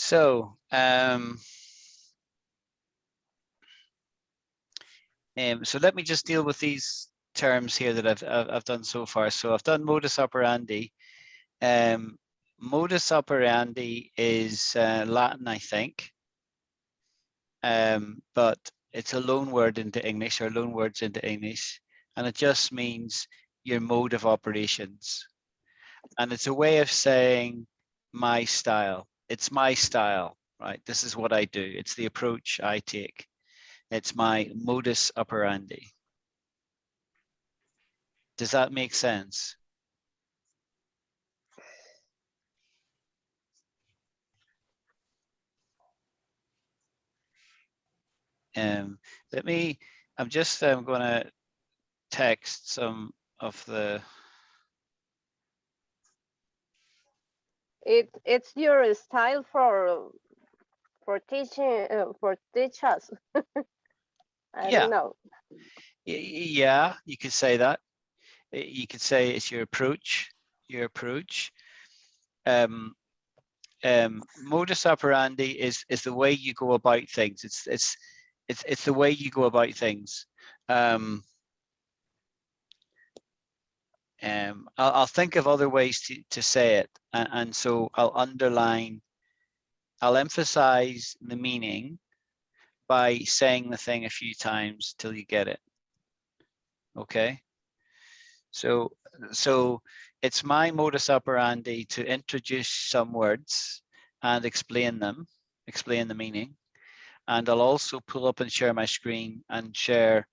So, so let me just deal with these terms here that I've done so far. So I've done modus operandi. Modus operandi is Latin, I think, but it's a loan word into English, or loan words into English, and it just means your mode of operations. And it's a way of saying my style. It's my style, right? This is what I do. It's the approach I take. It's my modus operandi. Does that make sense? I'm just going to text some of the. It's your style for teaching for teachers. I don't know. Yeah, you could say that. You could say it's your approach. Your approach. Modus operandi is the way you go about things. It's the way you go about things. I'll think of other ways to say it, and so I'll underline. I'll emphasize the meaning by saying the thing a few times till you get it. Okay. So it's my modus operandi to introduce some words and explain them, explain the meaning. And I'll also pull up and share my screen and share,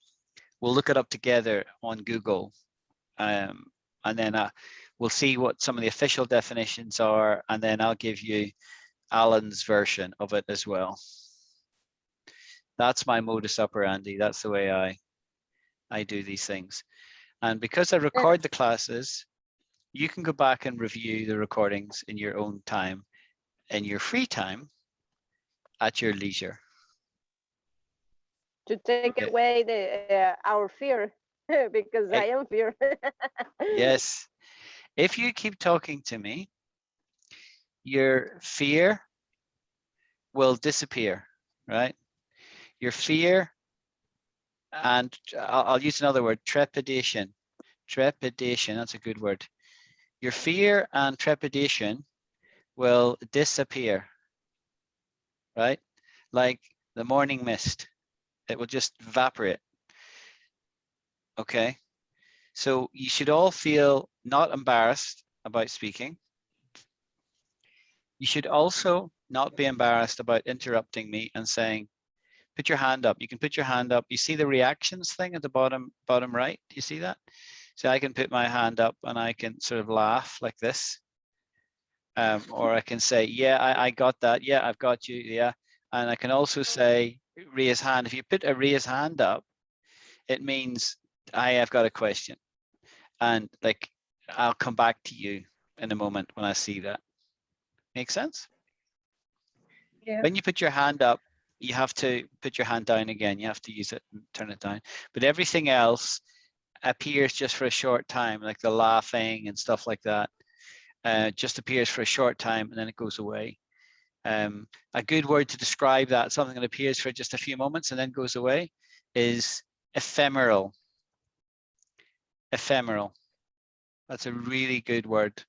we'll look it up together on Google. And then we'll see what some of the official definitions are. And then I'll give you Alan's version of it as well. That's my modus operandi. That's the way I do these things. And because I record the classes, you can go back and review the recordings in your own time, in your free time, at your leisure. To take away the our fear, because I am fear. Yes. If you keep talking to me, your fear will disappear, right? Your fear, and I'll use another word, trepidation. Trepidation, that's a good word. Your fear and trepidation will disappear, right? Like the morning mist, it will just evaporate. Okay, so you should all feel not embarrassed about speaking. You should also not be embarrassed about interrupting me and saying, put your hand up. You can put your hand up. You see the reactions thing at the bottom right? Do you see that? So I can put my hand up and I can sort of laugh like this. Or I can say, yeah, I got that. Yeah, I've got you. Yeah. And I can also say, raise hand. If you put a raise hand up, it means I have got a question. And like, I'll come back to you in a moment when I see that. Make sense? Yeah. When you put your hand up, you have to put your hand down again. You have to use it and turn it down. But everything else appears just for a short time, like the laughing and stuff like that. Just appears for a short time and then it goes away. A good word to describe that, something that appears for just a few moments and then goes away, is ephemeral. Ephemeral. That's a really good word.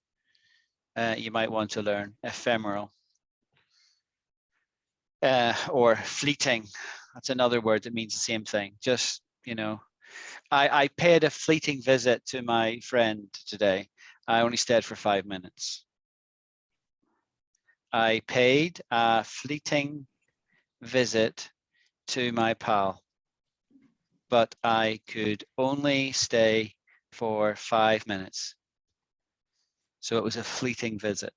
You might want to learn ephemeral. Or fleeting. That's another word that means the same thing. Just, you know, I paid a fleeting visit to my friend today. I only stayed for 5 minutes. I paid a fleeting visit to my pal, but I could only stay for 5 minutes. So it was a fleeting visit.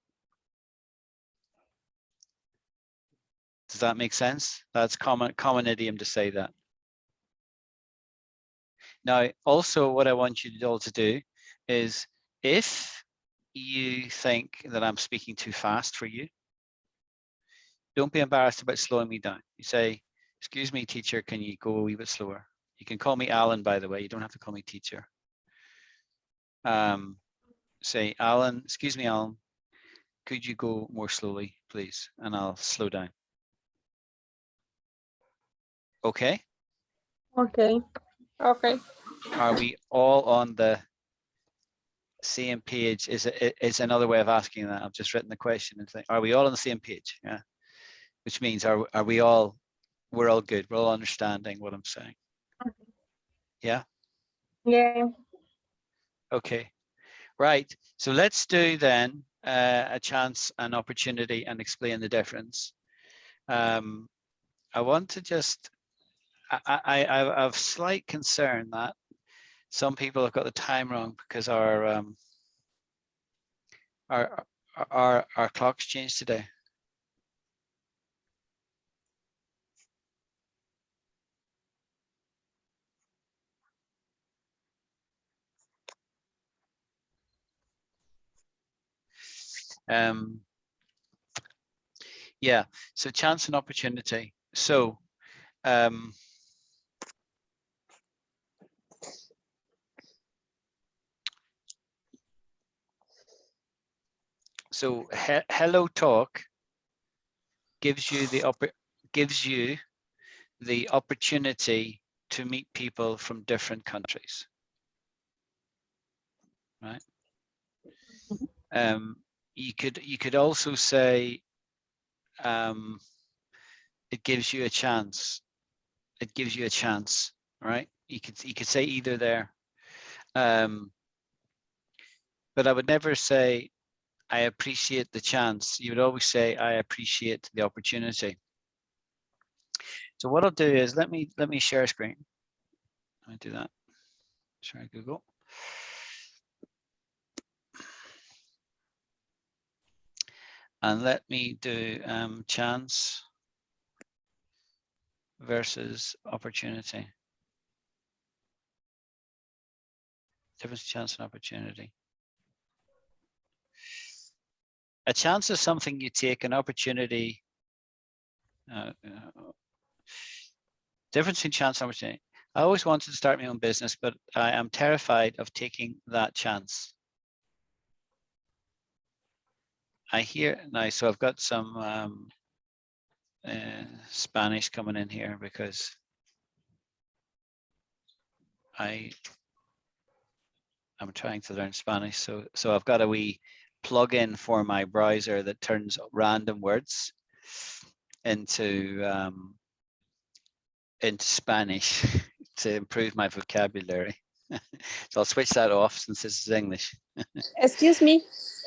Does that make sense? That's common idiom to say that. Now, also what I want you all to do is, if you think that I'm speaking too fast for you, don't be embarrassed about slowing me down. You say, excuse me, teacher, can you go a wee bit slower? You can call me Alan, by the way. You don't have to call me teacher. Say, Alan, excuse me, Alan, could you go more slowly, please? And I'll slow down. Okay. Okay. Okay. Are we all on the same page? Is another way of asking that. I've just written the question and think, are we all on the same page? Yeah. Which means are we all, we're all good. We're all understanding what I'm saying. Yeah. Yeah. Okay. Right. So let's do then a chance and opportunity and explain the difference. I want to just, I have slight concern that some people have got the time wrong because our clocks changed today. Yeah, so chance and opportunity. So hello talk gives you the opportunity to meet people from different countries, right? You could also say it gives you a chance. It gives you a chance, right? You could say either there. But I would never say I appreciate the chance. You would always say I appreciate the opportunity. So what I'll do is let me share a screen. Let me do that. Share Google. And let me do chance versus opportunity. Difference between chance and opportunity. A chance is something you take, an opportunity. Difference between chance and opportunity. I always wanted to start my own business, but I am terrified of taking that chance. I hear now, so I've got some Spanish coming in here because I'm trying to learn Spanish. So I've got a wee plug-in for my browser that turns random words into Spanish to improve my vocabulary. So I'll switch that off since this is English. Excuse me.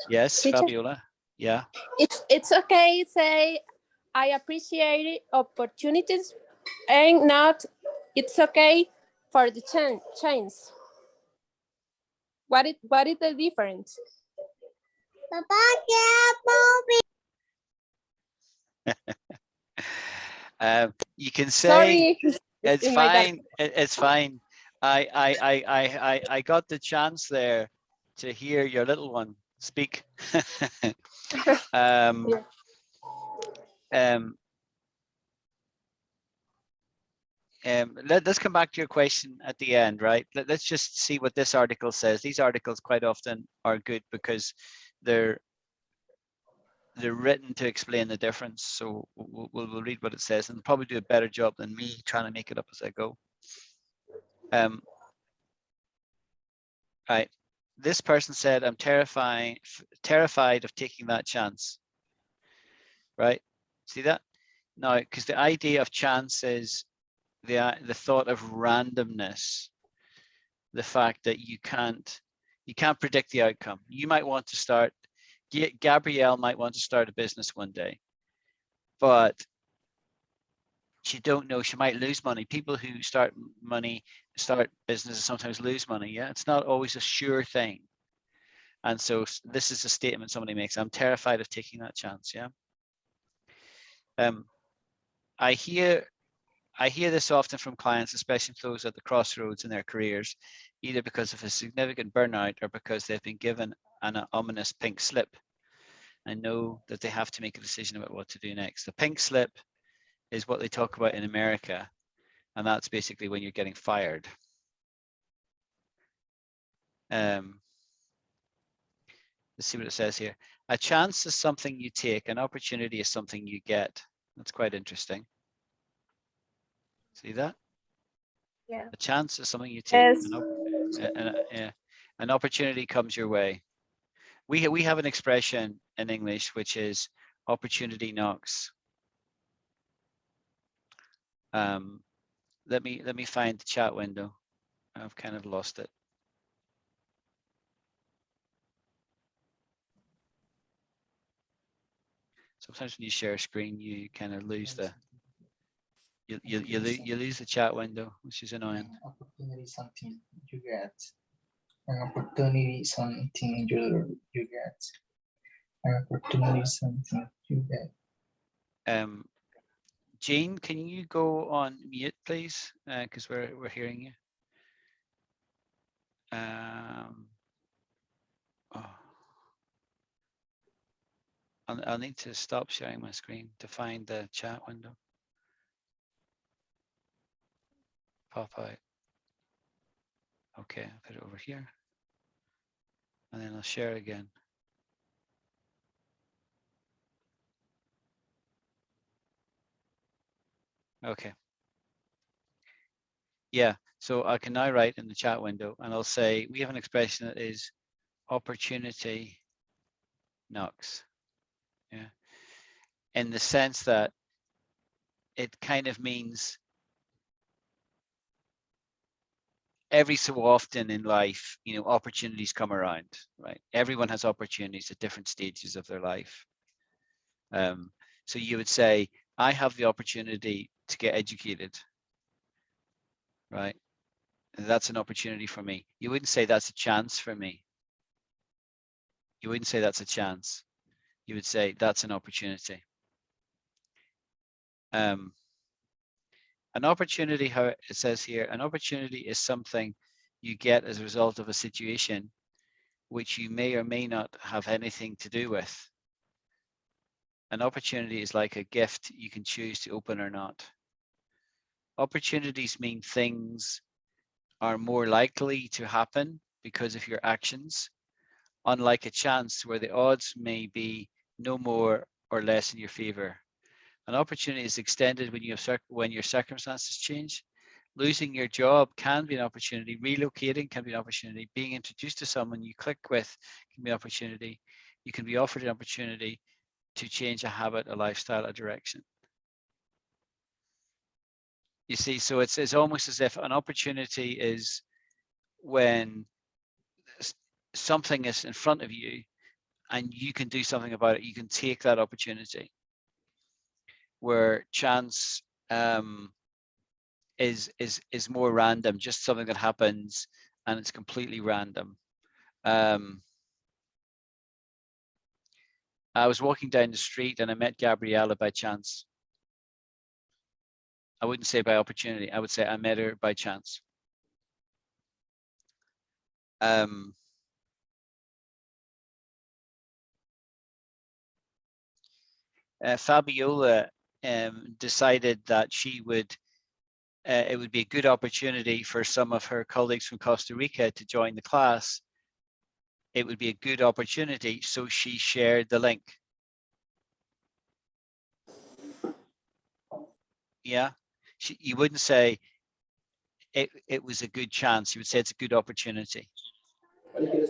Yes, Teacher? Fabiola. Yeah. It's okay. Say I appreciate opportunities, and not. It's okay for the chance. What is the difference? You can say Sorry, it's in my dad. fine. It's fine. I got the chance there to hear your little one speak. Yeah. Let's come back to your question at the end, right? Let's just see what this article says. These articles quite often are good because they're written to explain the difference. So we'll read what it says and probably do a better job than me trying to make it up as I go. Right. This person said, I'm terrified of taking that chance. Right? See that? Now, because the idea of chance is the thought of randomness, the fact that you can't predict the outcome. You might want to start, Gabrielle might want to start a business one day, but she don't know, she might lose money. People who start businesses sometimes lose money. Yeah, it's not always a sure thing. And so this is a statement somebody makes. I'm terrified of taking that chance. Yeah. I hear this often from clients, especially those at the crossroads in their careers, either because of a significant burnout or because they've been given an ominous pink slip and know that they have to make a decision about what to do next. The pink slip is what they talk about in America, and that's basically when you're getting fired. The Let's see what it says here. A chance is something you take. An opportunity is something you get. That's quite interesting. See that? Yeah. A chance is something you take. Yes. An opportunity comes your way. We have an expression in English which is opportunity knocks. Let me find the chat window. I've kind of lost it. Sometimes when you share a screen, you kind of lose the you lose the chat window, which is annoying. Opportunity is something you get. An opportunity is something you get. An opportunity is something you get. Jane, can you go on mute, please? Because we're hearing you. I'll need to stop sharing my screen to find the chat window. Pop out. Okay, I'll put it over here. And then I'll share again. Okay. Yeah, so I can now write in the chat window and I'll say, we have an expression that is opportunity knocks. Yeah. In the sense that it kind of means every so often in life, you know, opportunities come around, right? Everyone has opportunities at different stages of their life. So you would say, I have the opportunity to get educated, right? And that's an opportunity for me. You wouldn't say that's a chance for me. You wouldn't say that's a chance. You would say that's an opportunity. An opportunity, how it says here, an opportunity is something you get as a result of a situation which you may or may not have anything to do with. An opportunity is like a gift you can choose to open or not. Opportunities mean things are more likely to happen because of your actions, unlike a chance where the odds may be no more or less in your favor. An opportunity is extended when your circumstances change. Losing your job can be an opportunity. Relocating can be an opportunity. Being introduced to someone you click with can be an opportunity. You can be offered an opportunity to change a habit, a lifestyle, a direction. You see, so it's almost as if an opportunity is when something is in front of you and you can do something about it. You can take that opportunity. Where chance is more random, just something that happens and it's completely random. I was walking down the street and I met Gabriella by chance. I wouldn't say by opportunity. I would say I met her by chance. Fabiola decided that she would it would be a good opportunity for some of her colleagues from Costa Rica to join the class. It would be a good opportunity, so she shared the link. Yeah, you wouldn't say it was a good chance. You would say it's a good opportunity.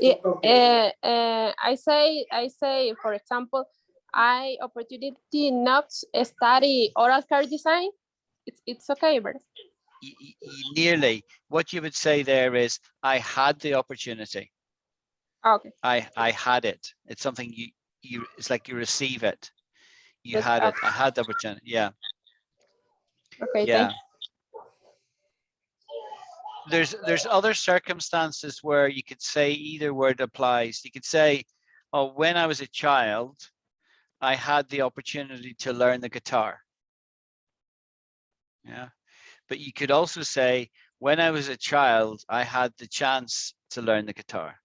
Yeah, I say, for example, I opportunity not study oral care design. It's okay, but Nearly. What you would say there is, I had the opportunity. okay. I had it. It's something you it's like you receive it. You Yes, had it. I had the opportunity. Yeah. Okay, Yeah. thank you. There's other circumstances where you could say either word applies. You could say, oh, when I was a child, I had the opportunity to learn the guitar. Yeah. But you could also say, when I was a child, I had the chance to learn the guitar.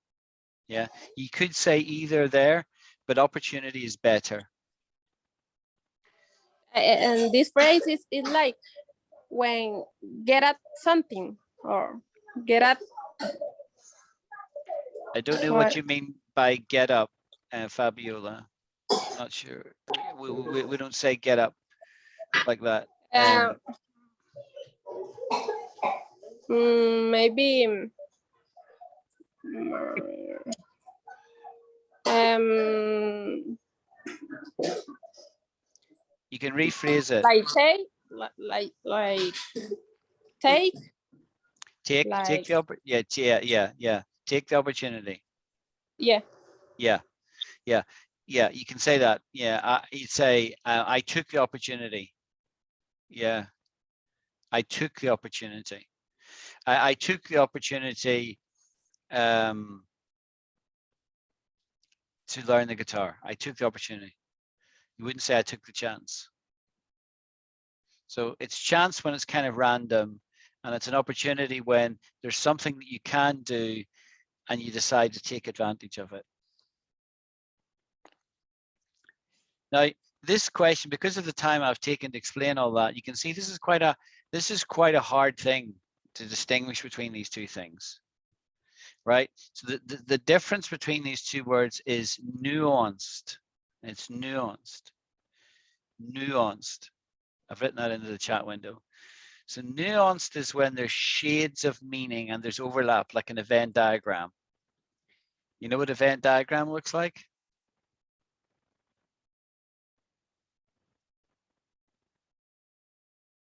Yeah. You could say either there, but opportunity is better. And this phrase is like when get at something or get at. I don't know what you mean by get up. Fabiola? Not sure. We don't say get up like that. Maybe You can rephrase it. like take, like take. Take Like, the yeah. Take the opportunity. yeah. Yeah. You can say that. Yeah, you'd say I took the opportunity. Yeah, I took the opportunity. I took the opportunity to learn the guitar. I took the opportunity. You wouldn't say I took the chance. So it's chance when it's kind of random, and it's an opportunity when there's something that you can do and you decide to take advantage of it. Now, this question, because of the time I've taken to explain all that, you can see this is quite a hard thing to distinguish between these two things, right? So the difference between these two words is nuanced. It's nuanced. Nuanced. I've written that into the chat window. So nuanced is when there's shades of meaning and there's overlap, like in a Venn diagram. You know what a Venn diagram looks like?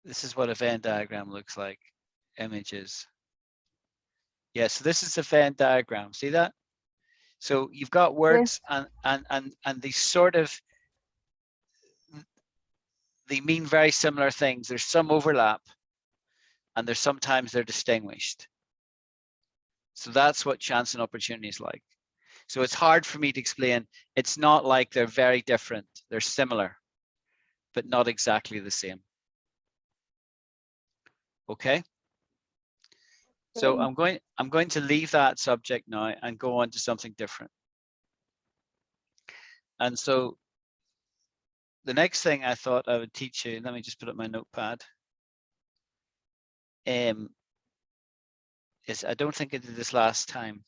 This is what a Venn diagram looks like. Images. Yeah, so this is a Venn diagram. See that? So you've got words and these sort of, they mean very similar things. There's some overlap and there's sometimes they're distinguished. So that's what chance and opportunity is like. So it's hard for me to explain. It's not like they're very different. They're similar, but not exactly the same. Okay. So I'm going to leave that subject now and go on to something different. And so the next thing I thought I would teach you, let me just put up my notepad. Is I don't think I did this last time.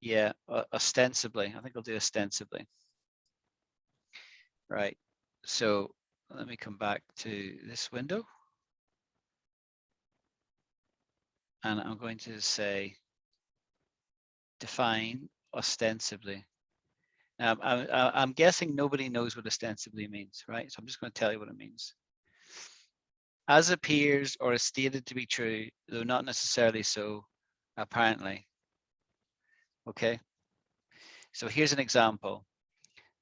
Yeah, ostensibly. I think I'll do ostensibly. Right. So let me come back to this window. And I'm going to say define ostensibly. Now, I'm guessing nobody knows what ostensibly means, right? So I'm just going to tell you what it means. As appears or is stated to be true, though not necessarily so, apparently. Okay. So here's an example.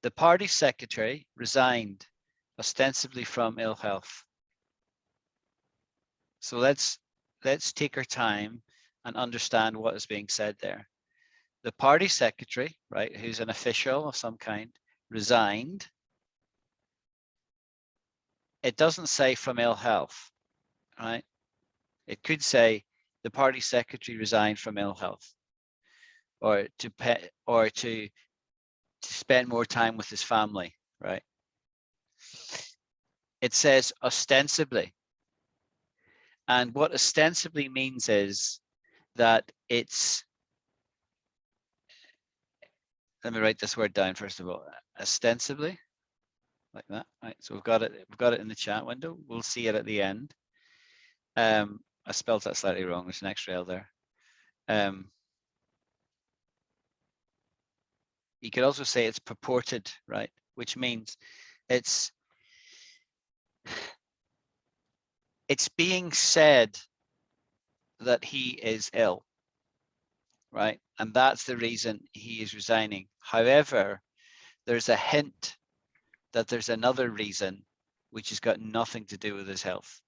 The party secretary resigned, ostensibly from ill health. So let's take our time and understand what is being said there. The party secretary, right, who's an official of some kind, resigned. It doesn't say from ill health, right? It could say the party secretary resigned from ill health, or to spend more time with his family, right? It says ostensibly. And what ostensibly means is that it's, let me write this word down first of all, ostensibly, like that, right? So we've got it in the chat window. We'll see it at the end. I spelled that slightly wrong. There's an extra L there. You could also say it's purported, right? Which means it's being said that he is ill, right? And that's the reason he is resigning. However, there's a hint that there's another reason which has got nothing to do with his health.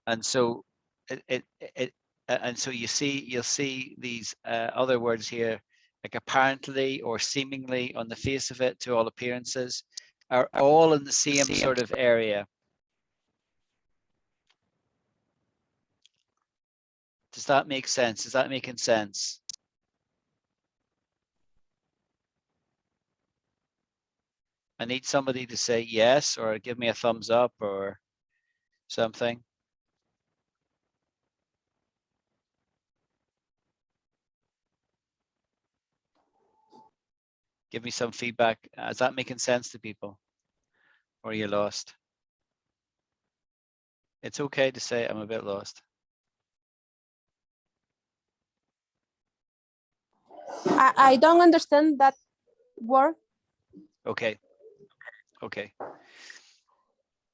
And so and so you'll see these other words here, like apparently or seemingly, on the face of it, to all appearances, are all in the same sort of area. Does that make sense? Is that making sense? I need somebody to say yes or give me a thumbs up or something. Give me some feedback. Is that making sense to people? Or are you lost? It's okay to say I'm a bit lost. I don't understand that word. Okay. Okay.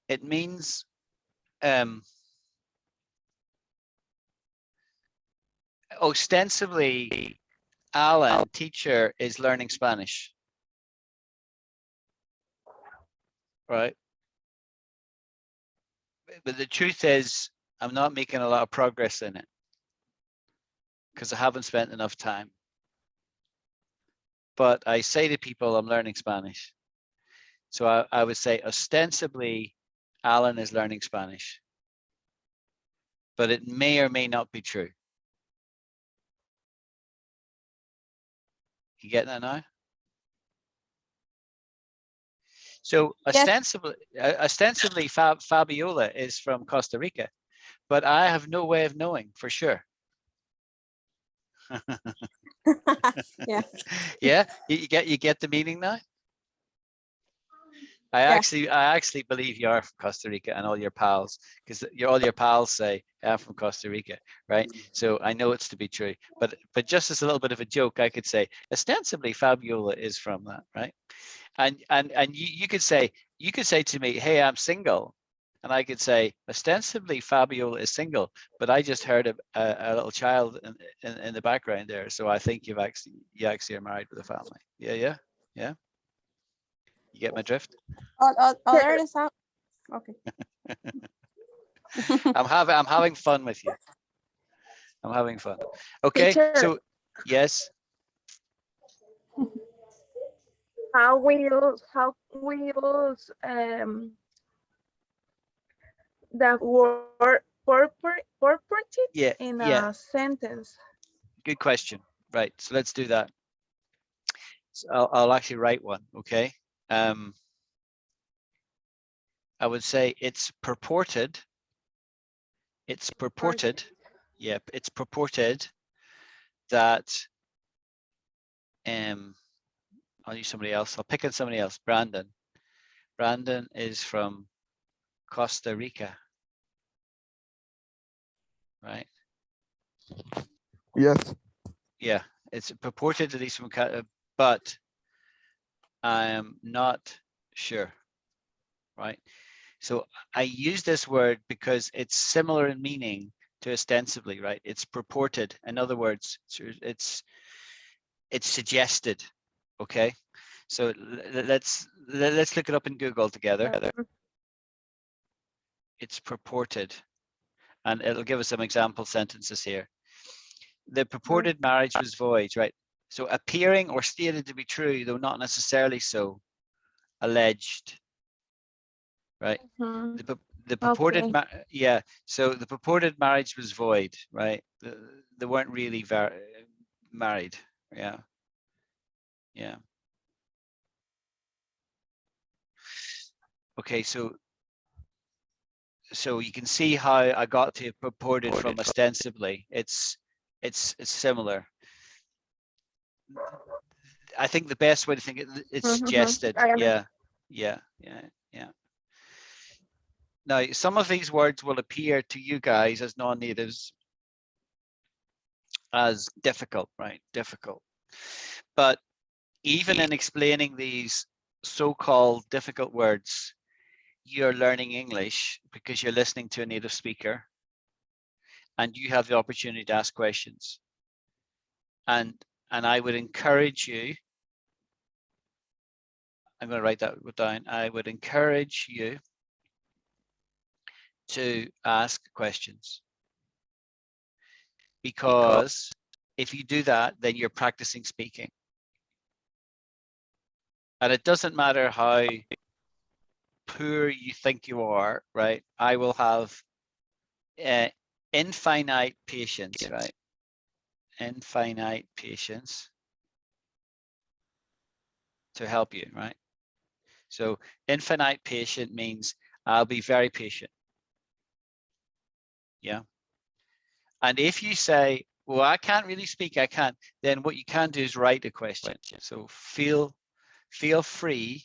It means ostensibly Alan, teacher, is learning Spanish. Right? But the truth is, I'm not making a lot of progress in it because I haven't spent enough time. But I say to people, I'm learning Spanish. So I would say ostensibly, Alan is learning Spanish. But it may or may not be true. You get that now? So ostensibly, Fabiola is from Costa Rica, but I have no way of knowing for sure. Yeah. Yeah, you get the meaning now. I actually believe you are from Costa Rica, and all your pals, because all your pals say I'm from Costa Rica, right? So I know it's to be true. But just as a little bit of a joke, I could say ostensibly Fabiola is from that, right? And you could say to me, hey, I'm single, and I could say ostensibly Fabiola is single, but I just heard a little child in the background there, so I think you actually are married with a family. Yeah. You get my drift? Other sound. Okay. I'm having fun with you. I'm having fun. Okay, Teacher. so yes. How we use the word purported Yeah, in yeah. a sentence? Good question. Right, so let's do that. So I'll actually write one. Okay. I would say it's purported. It's purported. Yep, it's purported that I'll use somebody else. I'll pick on somebody else. Brandon. Brandon is from Costa Rica. Right? Yes. Yeah, it's purported that he's from but I am not sure. Right? So I use this word because it's similar in meaning to ostensibly, right? It's purported. In other words, it's suggested. Okay. So let's look it up in Google together. It's purported, and it'll give us some example sentences here. The purported marriage was void, right? So appearing or stated to be true, though not necessarily so. Alleged, right? The purported, Okay. So the purported marriage was void, right? They weren't really married. Yeah. Okay, so you can see how I got to purported from ostensibly. It's similar. I think the best way to think it's suggested. Yeah. Now, some of these words will appear to you guys as non-natives as difficult, right? Difficult. But even in explaining these so-called difficult words, you're learning English because you're listening to a native speaker and you have the opportunity to ask questions. And I would encourage you, I'm going to write that down. I would encourage you to ask questions, because if you do that, then you're practicing speaking. And it doesn't matter how poor you think you are, right? I will have infinite patience, right? Infinite patience to help you, right? So infinite patient means I'll be very patient. Yeah. And if you say, well, I can't really speak, I can't, then what you can do is write a question. So feel feel free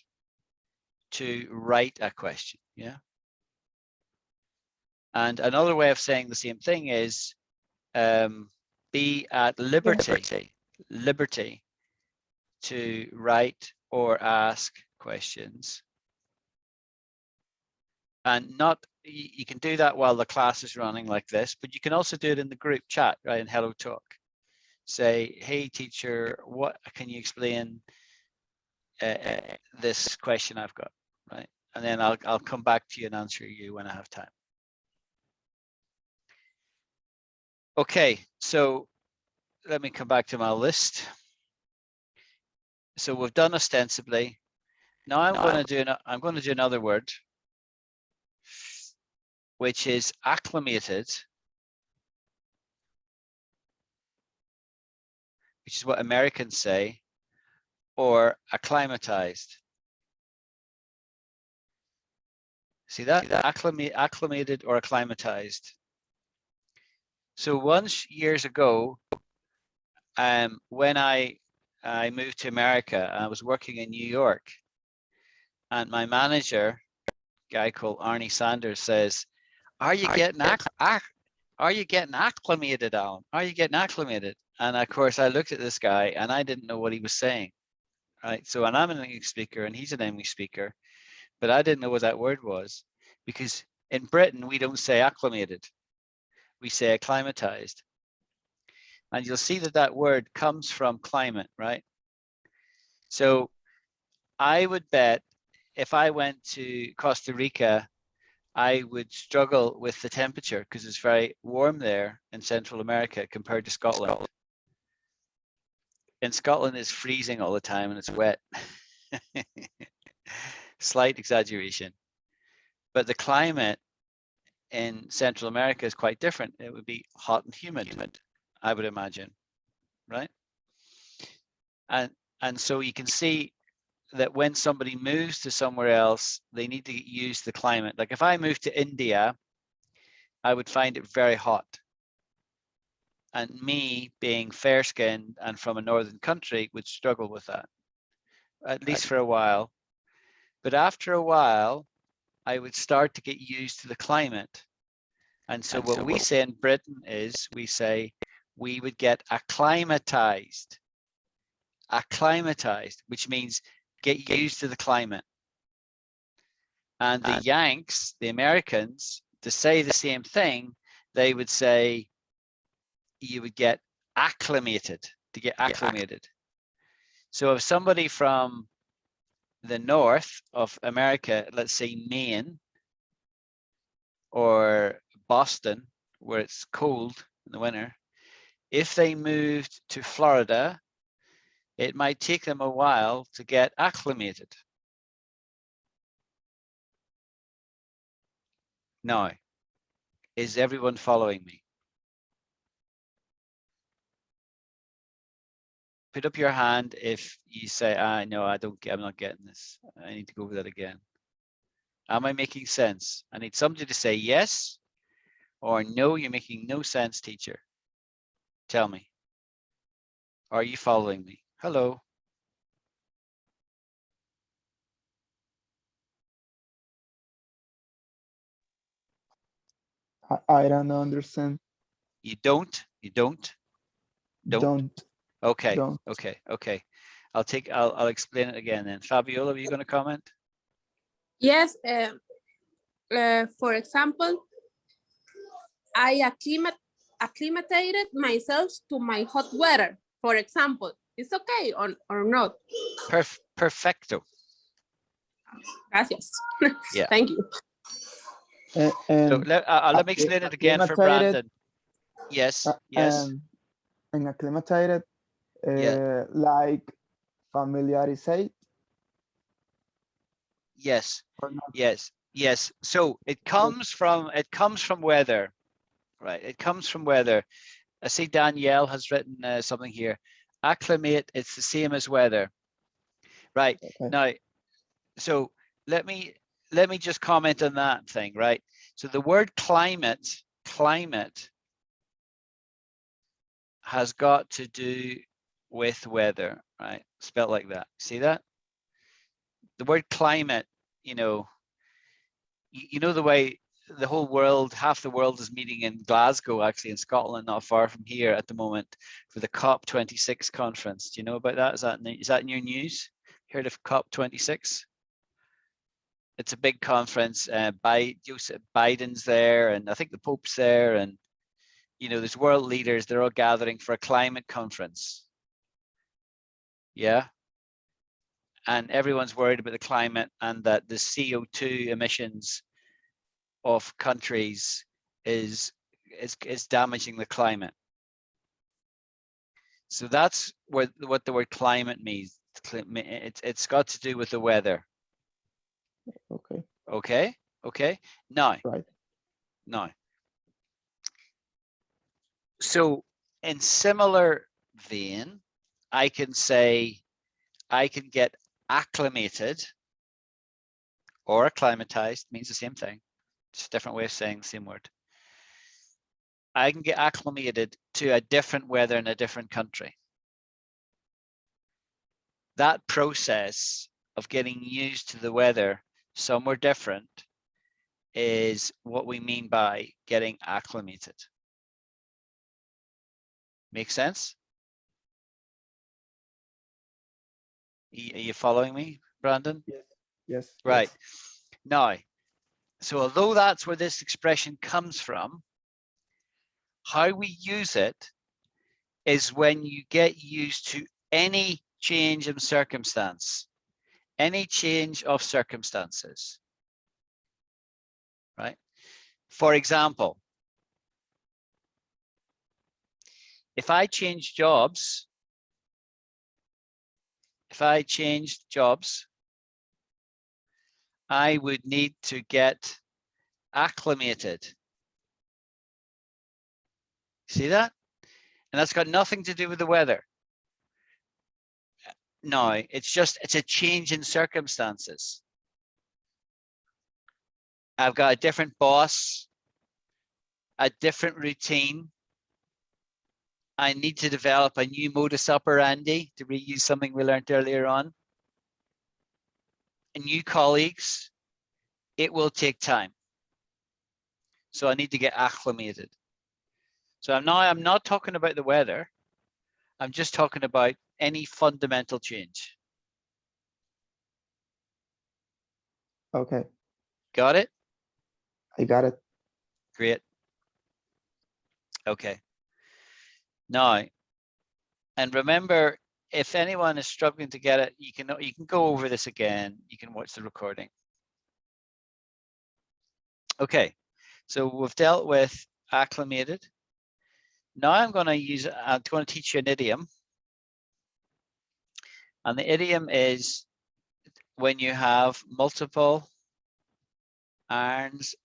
to write a question. Yeah. And another way of saying the same thing is be at liberty to write or ask questions. And not, you can do that while the class is running like this, but you can also do it in the group chat, right, in Hello Talk. Say, hey teacher, what can you explain this question I've got, right? And then I'll come back to you and answer you when I have time. Okay, so let me come back to my list. So we've done ostensibly. Now I'm going to do another word, which is acclimated, which is what Americans say, or acclimatized. See that? Acclimated or acclimatized. So once years ago, when I moved to America, I was working in New York, and my manager, a guy called Arnie Sanders, says, are you getting acclimated, Alan? Are you getting acclimated? And of course, I looked at this guy and I didn't know what he was saying, right? So, and I'm an English speaker and he's an English speaker, but I didn't know what that word was, because in Britain, we don't say acclimated, we say acclimatized. And you'll see that that word comes from climate, right? So I would bet if I went to Costa Rica, I would struggle with the temperature because it's very warm there in Central America compared to Scotland. In Scotland, it's freezing all the time and it's wet. Slight exaggeration. But the climate in Central America is quite different. It would be hot and humid, I would imagine, right? And so you can see that when somebody moves to somewhere else, they need to get used to the climate. Like if I moved to India, I would find it very hot. And me being fair-skinned and from a northern country would struggle with that, at least for a while. But after a while, I would start to get used to the climate. And so what we say in Britain is we say we would get acclimatized, which means get used to the climate. And the Yanks, the Americans, to say the same thing, they would say you would get acclimated, to get acclimated. So if somebody from the north of America, let's say Maine or Boston, where it's cold in the winter, if they moved to Florida, it might take them a while to get acclimated. Now, is everyone following me? Put up your hand if you say, no, I'm not getting this. I need to go over that again. Am I making sense? I need somebody to say yes or no, you're making no sense, teacher. Tell me. Are you following me? Hello. I don't understand. You don't? You don't? Don't. Okay, Don't. okay. I'll explain it again then. Fabiola, are you going to comment? Yes, for example, I acclimated myself to my hot weather, for example. It's okay or not? Perfecto. Gracias. Yeah. Thank you. And So let me explain it again for Brandon. Yes, yes. And acclimated, Yeah. like familiarized. Yes, yes. So it comes from weather, right? It comes from weather. I see Danielle has written something here. Acclimate, it's the same as weather, right? Okay. Now, so let me just comment on that thing, right? So the word climate has got to do with weather, right? Spelled like that. See that? the word climate, you know the way the whole world, half the world is meeting in Glasgow, actually in Scotland, not far from here at the moment, for the COP26 conference. Do you know about that? Is that in your news? Heard of COP26? It's a big conference. Biden's there, and I think the Pope's there, and there's world leaders. They're all gathering for a climate conference. Yeah, and everyone's worried about the climate and that the CO2 emissions of countries is damaging the climate. So that's what the word climate means. It's got to do with the weather. Okay. Now. So in similar vein, I can say I can get acclimated or acclimatized, means the same thing. Just a different way of saying the same word. I can get acclimated to a different weather in a different country. That process of getting used to the weather somewhere different is what we mean by getting acclimated. Make sense? Are you following me, Brandon? Yes. Right. Now, so although that's where this expression comes from, how we use it is when you get used to any change in circumstance, any change of circumstances, right? For example, if I changed jobs, I would need to get acclimated. See that? And that's got nothing to do with the weather. No, it's a change in circumstances. I've got a different boss, a different routine. I need to develop a new modus operandi, to reuse something we learned earlier on. And new colleagues, it will take time. So I need to get acclimated. So I'm not talking about the weather. I'm just talking about any fundamental change. Okay. Got it? I got it. Great. Okay. Now, and remember, if anyone is struggling to get it, you can go over this again. You can watch the recording. Okay, so we've dealt with acclimated. Now I'm going to teach you an idiom. And the idiom is when you have multiple irons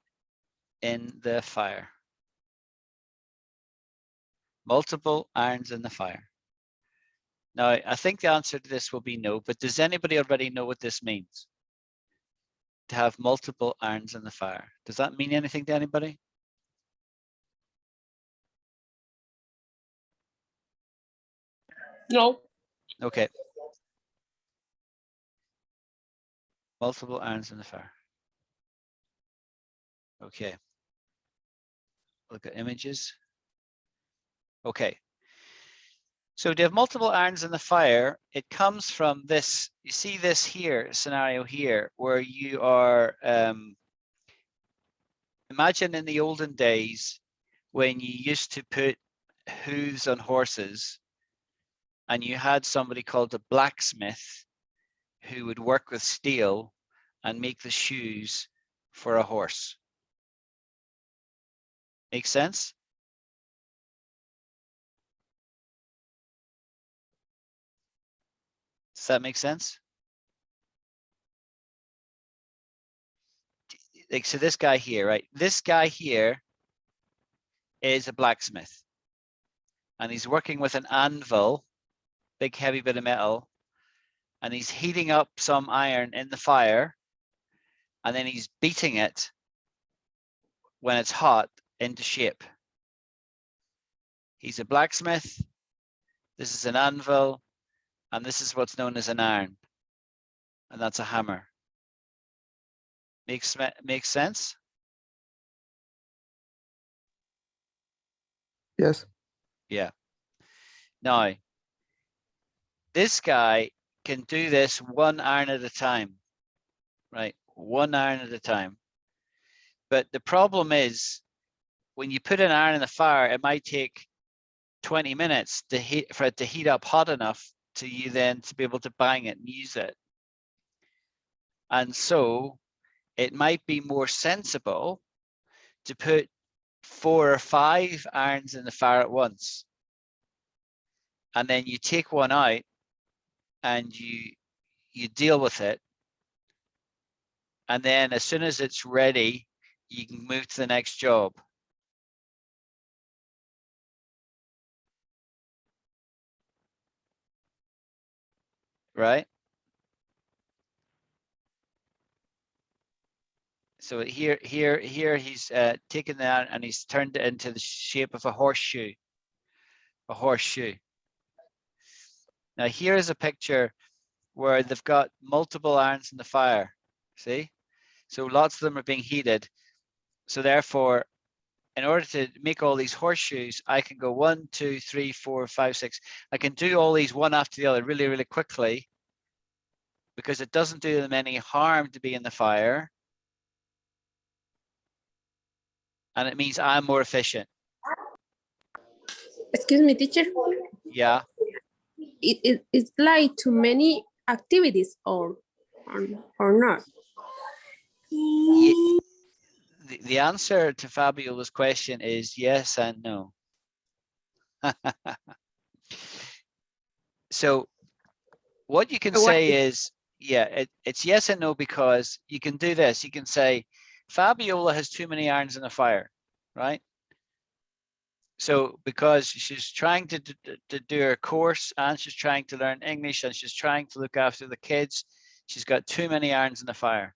in the fire. Multiple irons in the fire. Now, I think the answer to this will be no, but does anybody already know what this means? To have multiple irons in the fire. Does that mean anything to anybody? No. Okay. Multiple irons in the fire. Okay. Look at images. Okay. So to have multiple irons in the fire, it comes from this, you see this here, scenario here, where you are, imagine in the olden days when you used to put hooves on horses and you had somebody called a blacksmith who would work with steel and make the shoes for a horse. Make sense? Does that make sense? Like, so this guy here, right? This guy here is a blacksmith. And he's working with an anvil, big heavy bit of metal, and he's heating up some iron in the fire, and then he's beating it when it's hot into shape. He's a blacksmith, this is an anvil, and this is what's known as an iron, and that's a hammer. Makes sense? Yes. Yeah. Now, this guy can do this 1 iron at a time, right? 1 iron at a time. But the problem is, when you put an iron in the fire, it might take 20 minutes for it to heat up hot enough to you then to be able to bang it and use it. And so it might be more sensible to put 4 or 5 irons in the fire at once. And then you take one out and you deal with it. And then as soon as it's ready, you can move to the next job. Right? So here he's taken that and he's turned it into the shape of a horseshoe. A horseshoe. Now here is a picture where they've got multiple irons in the fire. See? So lots of them are being heated. So therefore, in order to make all these horseshoes, I can go 1, 2, 3, 4, 5, 6. I can do all these one after the other really, really quickly because it doesn't do them any harm to be in the fire. And it means I'm more efficient. Excuse me, teacher. Yeah. It's like too many activities or not. The answer to Fabiola's question is yes and no. So what you can say is, yeah, it's yes and no, because you can do this. You can say, Fabiola has too many irons in the fire, right? So because she's trying to do her course and she's trying to learn English and she's trying to look after the kids, she's got too many irons in the fire,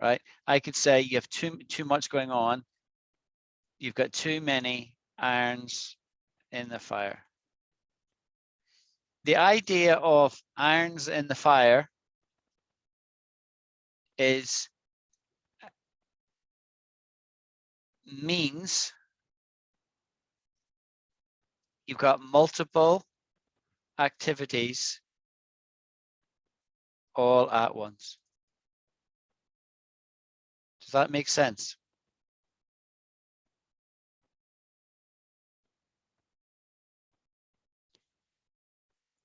right? I could say you have too much going on. You've got too many irons in the fire. The idea of irons in the fire means you've got multiple activities all at once. Does that make sense?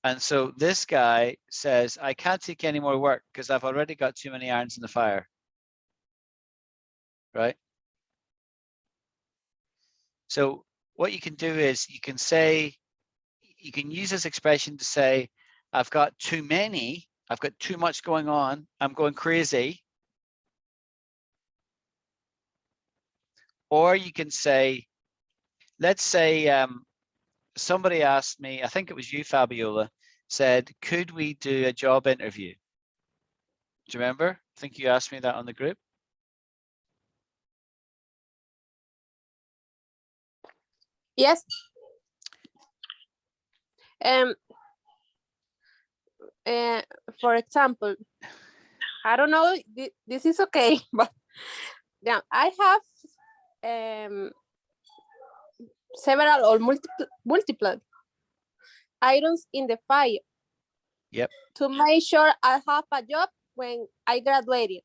And so this guy says, I can't take any more work because I've already got too many irons in the fire. Right? So what you can do is you can say, you can use this expression to say, I've got too many, I've got too much going on, I'm going crazy. Or you can say, let's say somebody asked me, I think it was you, Fabiola, said, could we do a job interview? Do you remember? I think you asked me that on the group. Yes. For example, I don't know, this is okay, but yeah, I have several or multiple items in the fire. Yep. To make sure I have a job when I graduate.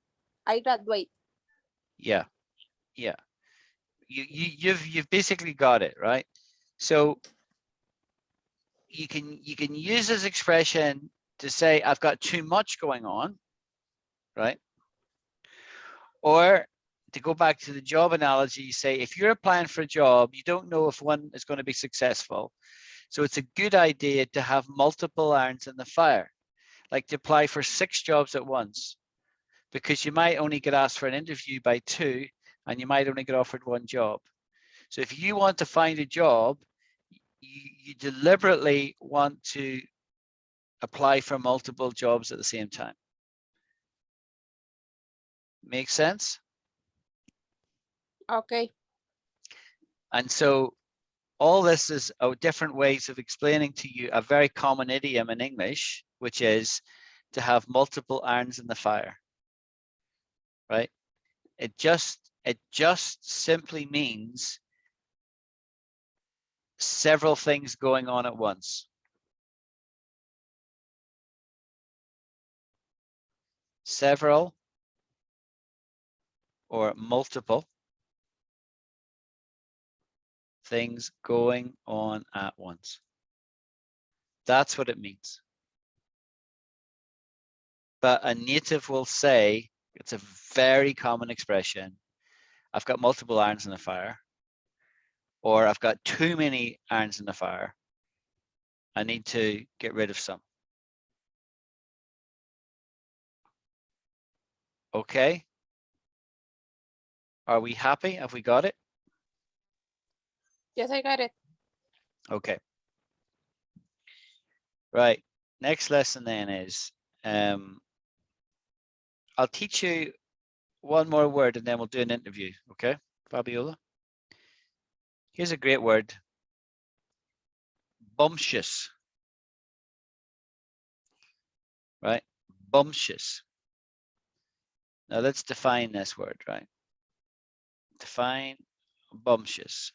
Yeah, yeah. You've basically got it, right? So you can use this expression to say I've got too much going on, right? Or to go back to the job analogy, you say if you're applying for a job, you don't know if one is going to be successful. So it's a good idea to have multiple irons in the fire, like to apply for 6 jobs at once, because you might only get asked for an interview by 2 and you might only get offered 1 job. So if you want to find a job, you deliberately want to apply for multiple jobs at the same time. Make sense? Okay. And so all this is different ways of explaining to you a very common idiom in English, which is to have multiple irons in the fire. right? It just simply means several things going on at once. Several or multiple things going on at once. That's what it means. But a native will say, it's a very common expression, I've got multiple irons in the fire, or I've got too many irons in the fire. I need to get rid of some. Okay. Are we happy? Have we got it? Yes, I got it. Okay. Right. Next lesson then is, I'll teach you one more word and then we'll do an interview. Okay, Fabiola? Here's a great word. Bumptious. Right? Bumptious. Now let's define this word, right? Define bumptious.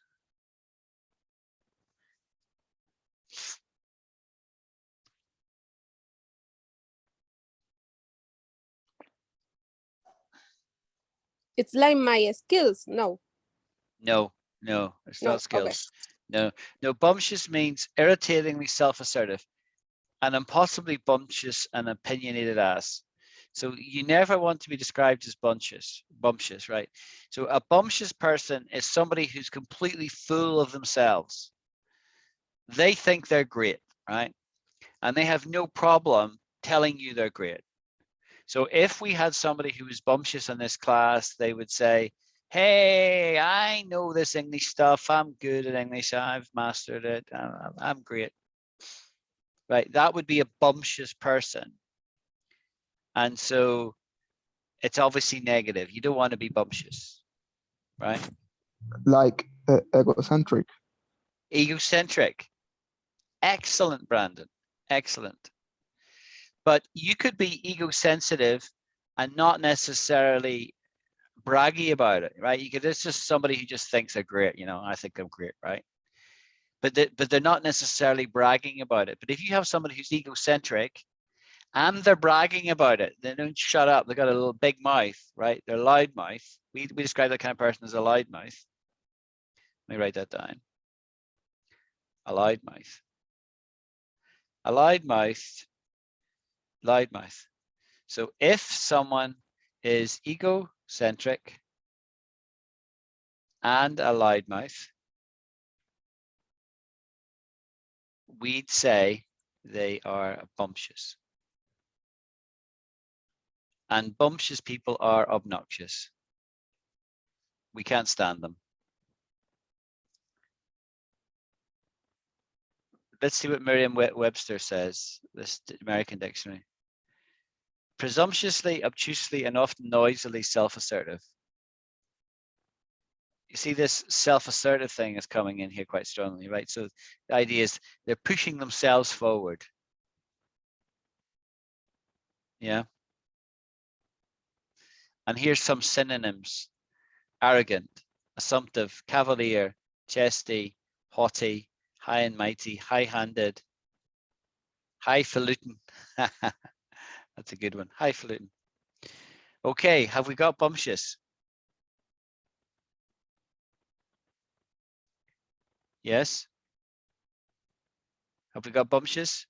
It's like my skills. No, No, it's no. not Okay. skills. No, bumptious means irritatingly self-assertive and impossibly bumptious and opinionated ass. So you never want to be described as bumptious, right? So a bumptious person is somebody who's completely full of themselves. They think they're great, right? And they have no problem telling you they're great. So if we had somebody who was bumptious in this class, they would say, hey, I know this English stuff. I'm good at English. I've mastered it. I'm great. Right? That would be a bumptious person. And so it's obviously negative. You don't want to be bumptious, right? Like egocentric. Egocentric. Excellent, Brandon. Excellent. But you could be ego-sensitive and not necessarily braggy about it, right? You could, it's just somebody who just thinks they're great, you know, I think I'm great, right? But they're not necessarily bragging about it. But if you have somebody who's egocentric and they're bragging about it, they don't shut up. They've got a little big mouth, right? They're loud mouth. We describe that kind of person as a loud mouth. Let me write that down. A loud mouth. A loud mouth. Loud mouth. So if someone is egocentric and a loudmouth, we'd say they are bumptious. And bumptious people are obnoxious. We can't stand them. Let's see what Merriam-Webster says, this American dictionary. Presumptuously, obtusely, and often noisily self-assertive. You see this self-assertive thing is coming in here quite strongly, right? So the idea is they're pushing themselves forward. Yeah. And here's some synonyms. Arrogant, assumptive, cavalier, chesty, haughty, high and mighty, high-handed, highfalutin. That's a good one, highfalutin. Okay, have we got bumptious? Yes. Have we got bumptious?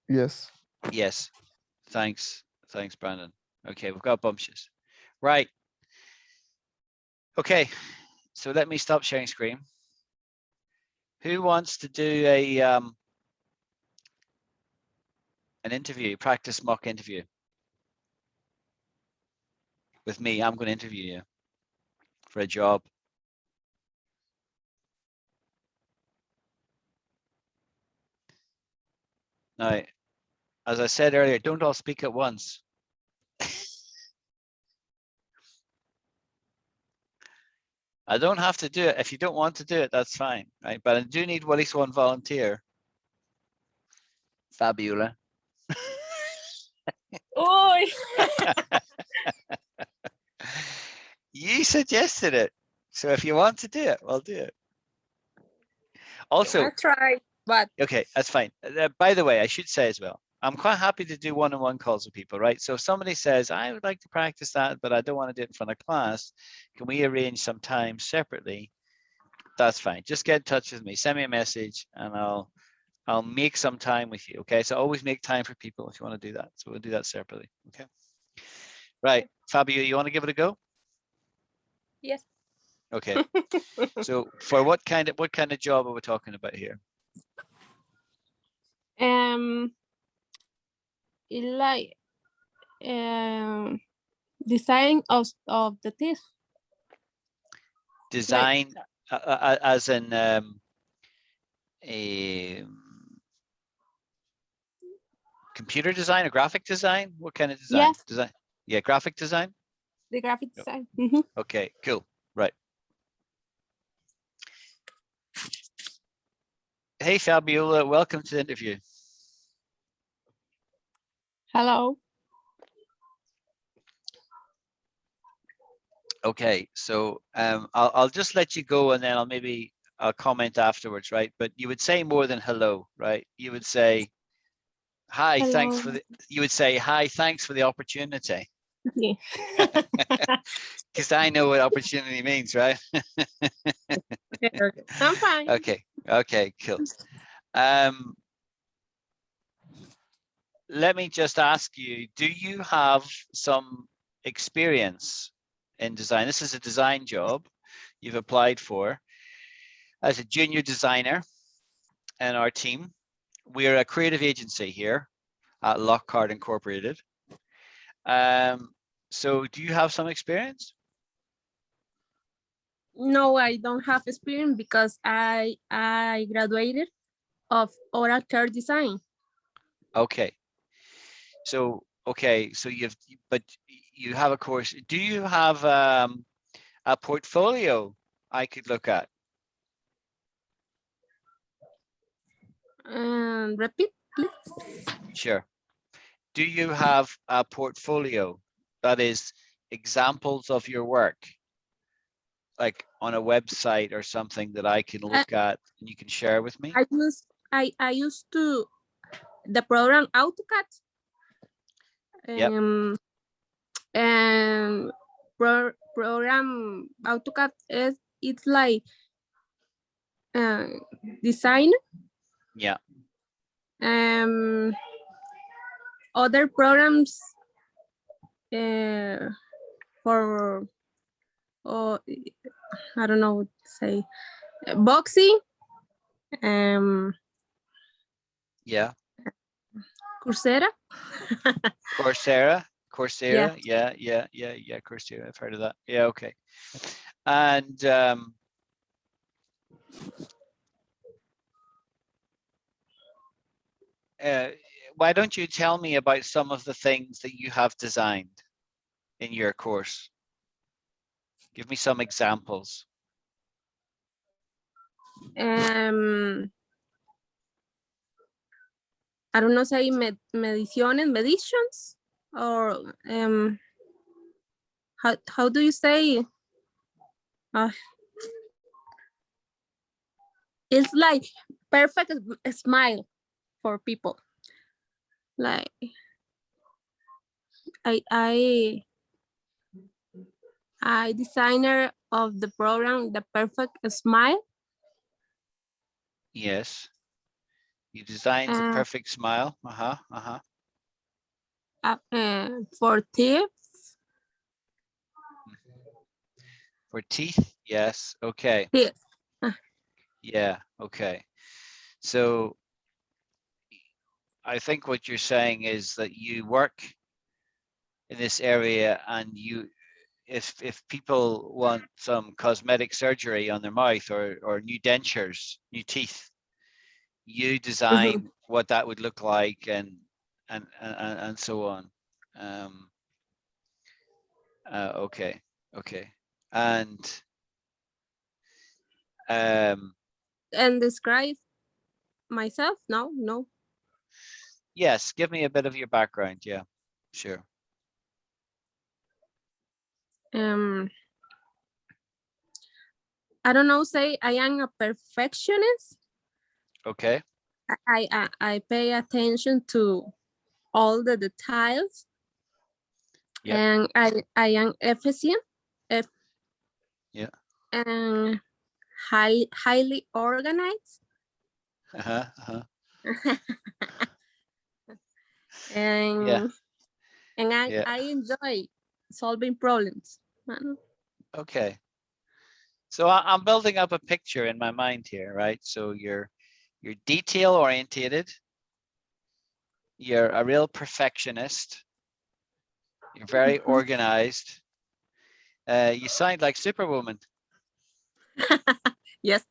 Yes. Yes. Thanks, Brandon. Okay, we've got bumptious. Right. Okay, so let me stop sharing screen. Who wants to do a an interview, practice mock interview with me? I'm going to interview you for a job. Now, as I said earlier, don't all speak at once. I don't have to do it. If you don't want to do it, that's fine, right? But I do need at least one volunteer. Fabiola. try. You suggested it. So if you want to do it, we'll do it. Also, I'll try, but okay, that's fine. By the way, I should say as well, I'm quite happy to do one-on-one calls with people, right? So if somebody says, I would like to practice that, but I don't want to do it in front of class, can we arrange some time separately? That's fine. Just get in touch with me. Send me a message and I'll make some time with you. Okay. So always make time for people if you want to do that. So we'll do that separately. Okay. Right. Fabio, you want to give it a go? yes. Okay. So for what kind of job are we talking about here? It like design of the teeth. Design as in a computer design or graphic design? What kind of design? Yes. Design. Yeah, graphic design. The graphic Yep. design. Okay, cool. Right. Hey, Fabiola, welcome to the interview. Hello. Okay, so I'll just let you go and then I'll comment afterwards, right? But you would say more than hello, right? You would say, hi, thanks for Hello. you would say, hi, thanks for the opportunity. Okay. Because I know what opportunity means, right? I'm fine. Okay, cool. Let me just ask you, do you have some experience in design? This is a design job you've applied for as a junior designer in our team. We're a creative agency here at Lockhart Incorporated. So do you have some experience? No, I don't have experience because I graduated of oral care design. Okay. So but you have a course. Do you have a portfolio I could look at? Repeat, please. Sure. Do you have a portfolio that is examples of your work, like on a website or something that I can look at and you can share with me? I used to the program AutoCAD. Yep. And program AutoCAD it's like design. Yeah. Other programs for I don't know what to say, boxing, Yeah. Coursera. Coursera. Yeah. Yeah. Coursera. I've heard of that. Yeah. Okay. And why don't you tell me about some of the things that you have designed in your course? Give me some examples. I don't know, say meditions, or how do you say? It's like perfect smile for people. Like I designer of the program, the perfect smile. Yes. You designed the perfect smile. For tips. For teeth. Yes. Okay. Yes. Yeah. Okay. So I think what you're saying is that you work in this area and if people want some cosmetic surgery on their mouth or new dentures, new teeth, you design what that would look like and so on. Okay. And describe myself? No. Yes, give me a bit of your background. Yeah, sure. I don't know, say I am a perfectionist. Okay. I pay attention to all the details. Yep. And I am efficient. Yeah. And highly organized. Uh-huh. Uh-huh. and Yeah. and Yeah. I enjoy solving problems. Okay. So I'm building up a picture in my mind here, right? So you're detail orientated. You're a real perfectionist. You're very organized. You sound like Superwoman. Yes.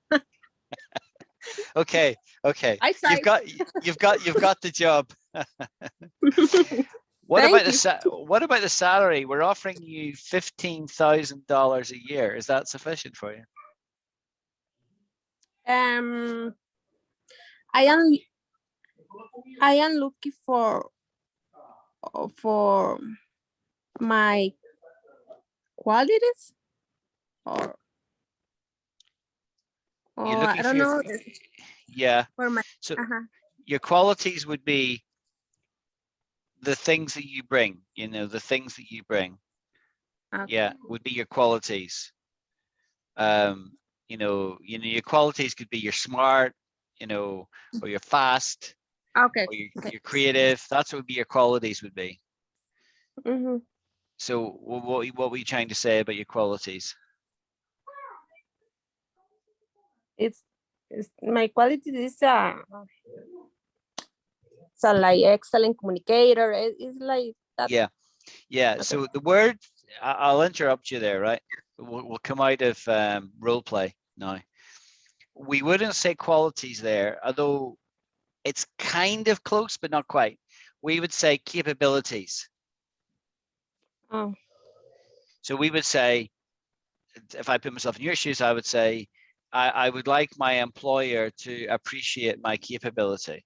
Okay. Okay. I You've try. got the job. What Thank about you. what about the salary? We're offering you $15,000 a year. Is that sufficient for you? I am looking for my qualities or You're looking I for don't your know yeah. for my So your qualities would be the things that you bring, you know, the things that you bring. okay. Yeah, would be your qualities. Your qualities could be you're smart, or you're fast, Okay. or Okay. you're creative. That's what would be your qualities would be. Mm-hmm. So what were you trying to say about your qualities? It's my quality is so like excellent communicator. It's like that. Yeah. Okay. So the word, I'll interrupt you there, right? We'll come out of role play now. We wouldn't say qualities there, although it's kind of close, but not quite. We would say capabilities. Oh. So we would say, if I put myself in your shoes, I would say, I would like my employer to appreciate my capability.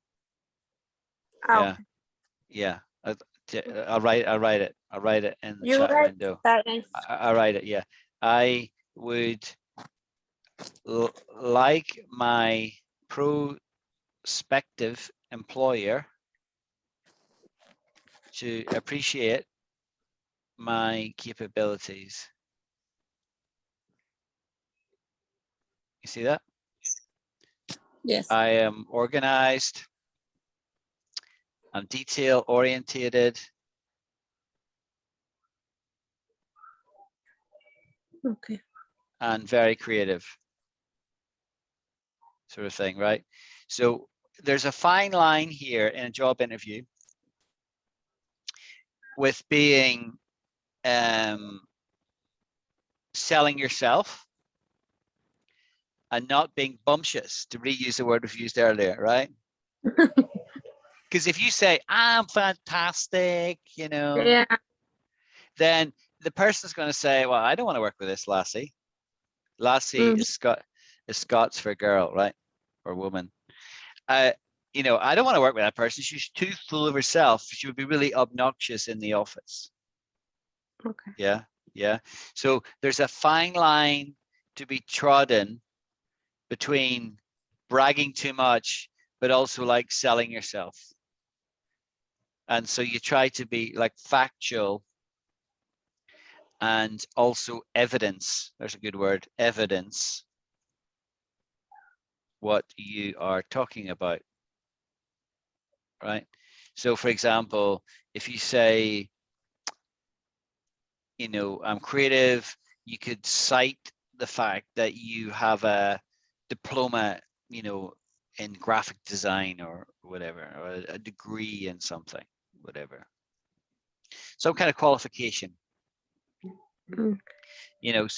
Oh. Yeah. I'll write it. I'll write it in the You chat right. window. That is. I'll write it. Yeah. I would like my prospective employer to appreciate my capabilities. You see that? Yes. I am organized. I'm detail orientated. Okay. And very creative. Sort of thing, right? So there's a fine line here in a job interview with being selling yourself and not being bumptious, to reuse the word we've used earlier, right? Because if you say, I'm fantastic, Yeah. then the person's going to say, well, I don't want to work with this lassie. Lassie is Scots for girl, right? Or woman. I don't want to work with that person. She's too full of herself. She would be really obnoxious in the office. Okay. Yeah. Yeah. So there's a fine line to be trodden between bragging too much, but also like selling yourself. And so you try to be like factual and also evidence. There's a good word, evidence what you are talking about. Right. So for example, if you say, I'm creative, you could cite the fact that you have a diploma, in graphic design or whatever, or a degree in something, whatever. Some kind of qualification. So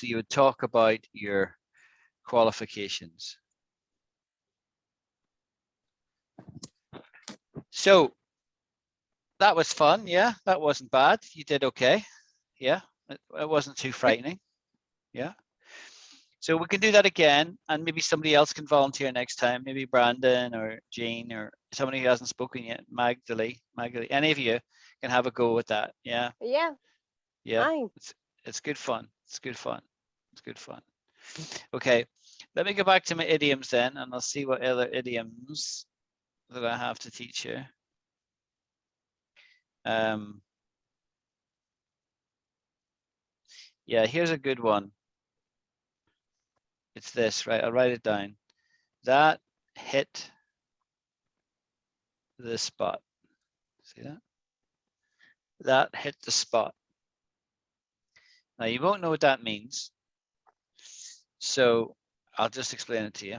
you would talk about your qualifications. So that was fun. Yeah, that wasn't bad. You did okay. Yeah, it wasn't too frightening. Yeah. So we can do that again, and maybe somebody else can volunteer next time. Maybe Brandon or Jane or somebody who hasn't spoken yet. Magdalene, any of you can have a go with that. Yeah. Yeah. Yeah. Fine. It's good fun. It's good fun. It's good fun. Okay, let me go back to my idioms then, and I'll see what other idioms that I have to teach you. Yeah, here's a good one. It's this, right? I'll write it down. That hit the spot. See that? That hit the spot. Now you won't know what that means, so I'll just explain it to you.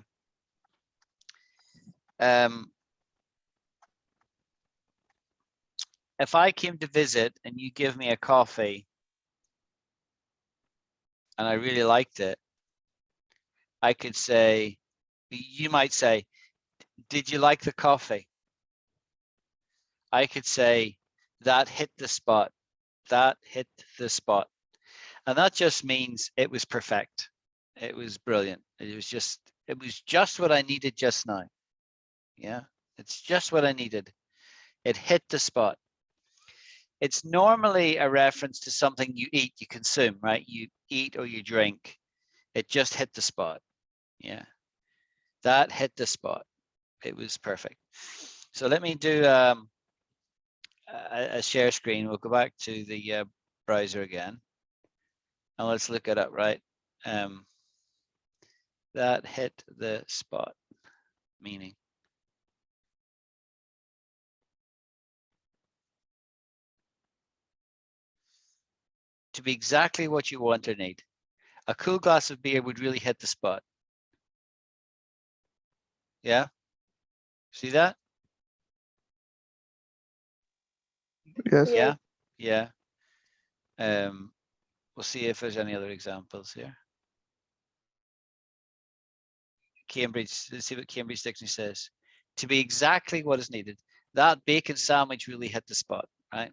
If I came to visit and you give me a coffee and I really liked it, I could say, you might say, did you like the coffee? I could say, that hit the spot. That hit the spot. And that just means it was perfect. It was brilliant. It was just what I needed just now. Yeah, it's just what I needed. It hit the spot. It's normally a reference to something you eat, you consume, right? You eat or you drink. It just hit the spot. Yeah, that hit the spot. It was perfect. So let me do a share screen. We'll go back to the browser again. And let's look it up, right? That hit the spot, meaning. To be exactly what you want or need. A cool glass of beer would really hit the spot. Yeah? See that? Yes. Yeah? Yeah. We'll see if there's any other examples here. Cambridge, let's see what Cambridge Dictionary says. To be exactly what is needed. That bacon sandwich really hit the spot, right?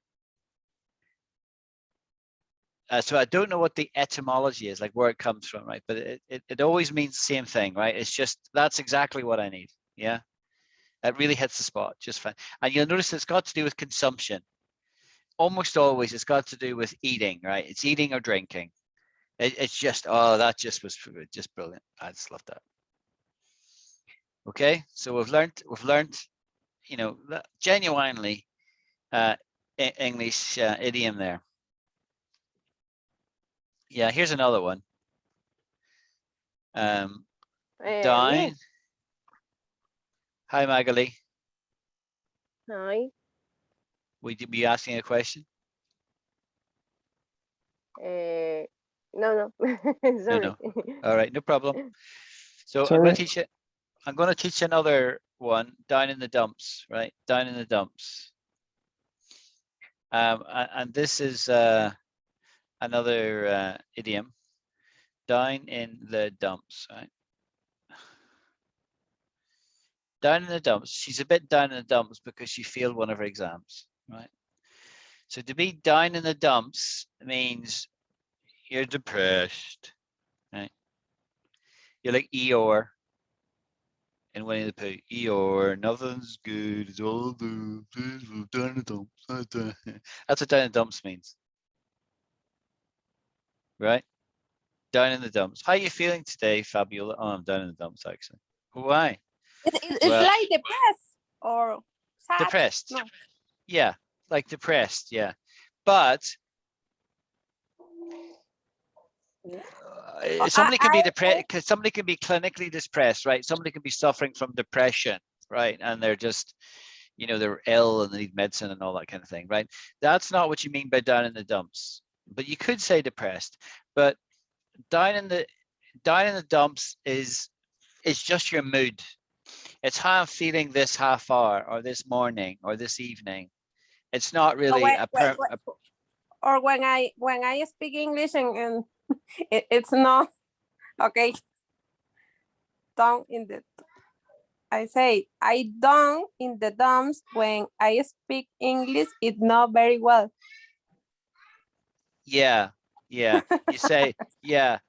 So I don't know what the etymology is, like where it comes from, right? But it always means the same thing, right? It's just, that's exactly what I need, yeah? It really hits the spot, just fine. And you'll notice it's got to do with consumption. Almost always it's got to do with eating, right? It's eating or drinking. It's just, oh, that just was just brilliant. I just love that. Okay, so we've learned, you know, genuinely English idiom there. Yeah, here's another one. Down. Me? Hi, Magali. Hi. Would you be asking a question? No, no. Sorry. No. All right, no problem. So I'm Sorry. going to teach another one, down in the dumps, right? Down in the dumps. And this is another idiom. Down in the dumps, right? Down in the dumps. She's a bit down in the dumps because she failed one of her exams, right? So to be down in the dumps means you're depressed, right? You're like Eeyore in Winnie the Pooh. Eeyore, nothing's good. It's all the down in the dumps. That's what down in the dumps means, right? Down in the dumps. How are you feeling today, Fabiola? Oh, I'm down in the dumps, actually. Why? It's Well, like depressed or sad. depressed. No. Yeah, like depressed. Yeah, but somebody can be depressed. Because somebody can be clinically depressed, right? Somebody can be suffering from depression, right? And they're just, you know, they're ill and they need medicine and all that kind of thing, right? That's not what you mean by down in the dumps. But you could say depressed. But down in the dumps is just your mood. It's how I'm feeling this half hour or this morning or this evening. It's not really or when I speak English and it's not okay. Down in the, I say I down in the dumps when I speak English. It's not very well. Yeah. You say yeah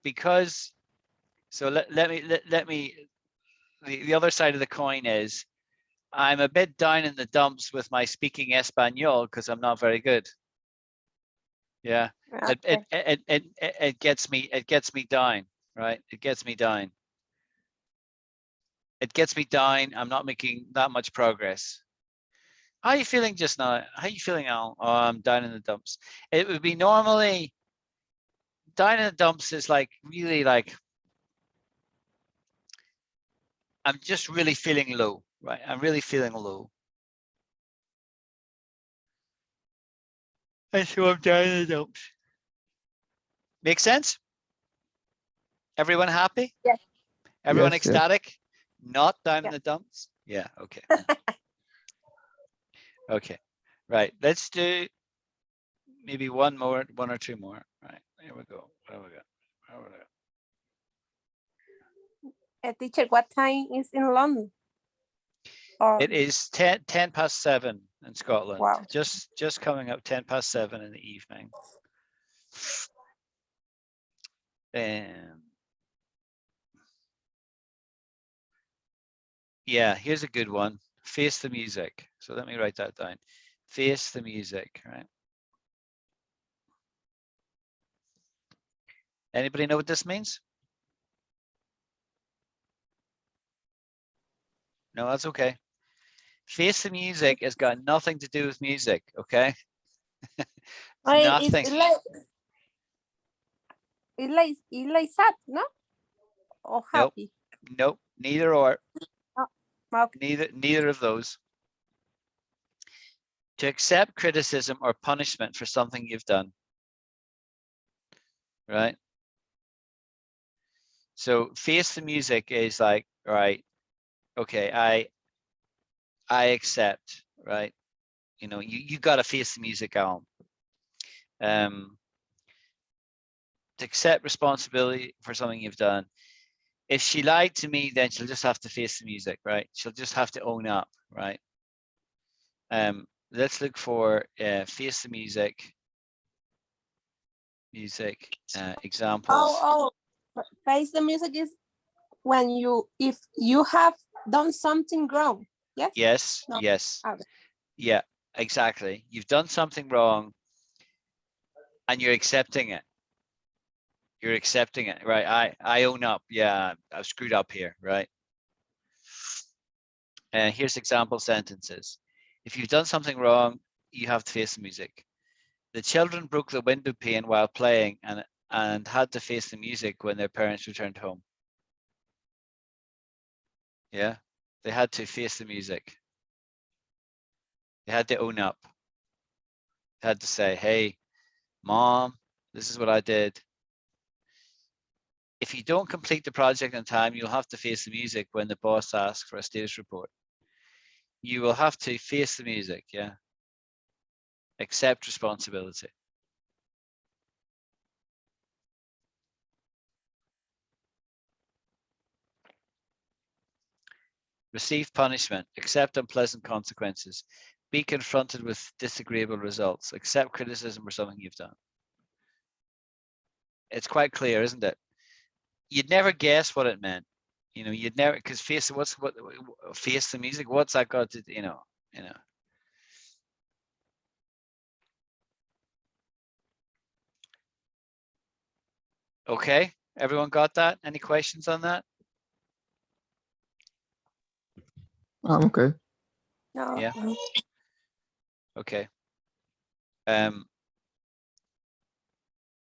because. So let me. The other side of the coin is I'm a bit down in the dumps with my speaking Espanol because I'm not very good. Yeah, Okay. it gets me down, right? It gets me down. It gets me down. I'm not making that much progress. How are you feeling just now? How are you feeling, Al? Oh, I'm down in the dumps. It would be normally down in the dumps is like really like I'm just really feeling low, right? I'm really feeling low. And so I'm down in the dumps. Make sense? Everyone happy? Yes. Everyone Yes, yes. ecstatic? Not down in Yeah. the dumps? Yeah, okay. Okay, right. Let's do maybe one or two more. Right, here we go. Where we go? Where we go? Teacher, what time is in London? Or, It is 10:10 in Scotland. wow. Just coming up 7:10 in the evening. Yeah, here's a good one. Face the music. So let me write that down. Face the music, right? Anybody know what this means? No, that's okay. Face the music has got nothing to do with music, okay? Nothing. It's like sad, no? Or Nope. happy? Nope. Neither or. Oh, okay. Neither of those. To accept criticism or punishment for something you've done. Right? So face the music is like, right, okay, I accept, right? You know, you gotta face the music, Alan. To accept responsibility for something you've done. If she lied to me, then she'll just have to face the music, right? She'll just have to own up, right? Let's look for face the music. Examples. Oh, face the music is when if you have done something wrong. Yes. Yes. No. Yes. Okay. Yeah. Exactly. You've done something wrong, and you're accepting it. You're accepting it, right? I own up. Yeah, I've screwed up here, right? And here's example sentences. If you've done something wrong, you have to face the music. The children broke the window pane while playing and had to face the music when their parents returned home. Yeah, they had to face the music. They had to own up. They had to say, hey, Mom, this is what I did. If you don't complete the project in time, you'll have to face the music when the boss asks for a status report. You will have to face the music, yeah. Accept responsibility. Receive punishment. Accept unpleasant consequences. Be confronted with disagreeable results. Accept criticism for something you've done. It's quite clear, isn't it? You'd never guess what it meant. You know, you'd never, because face the music. What's that got to, you know. Okay, everyone got that? Any questions on that? Okay. No. Yeah. Okay.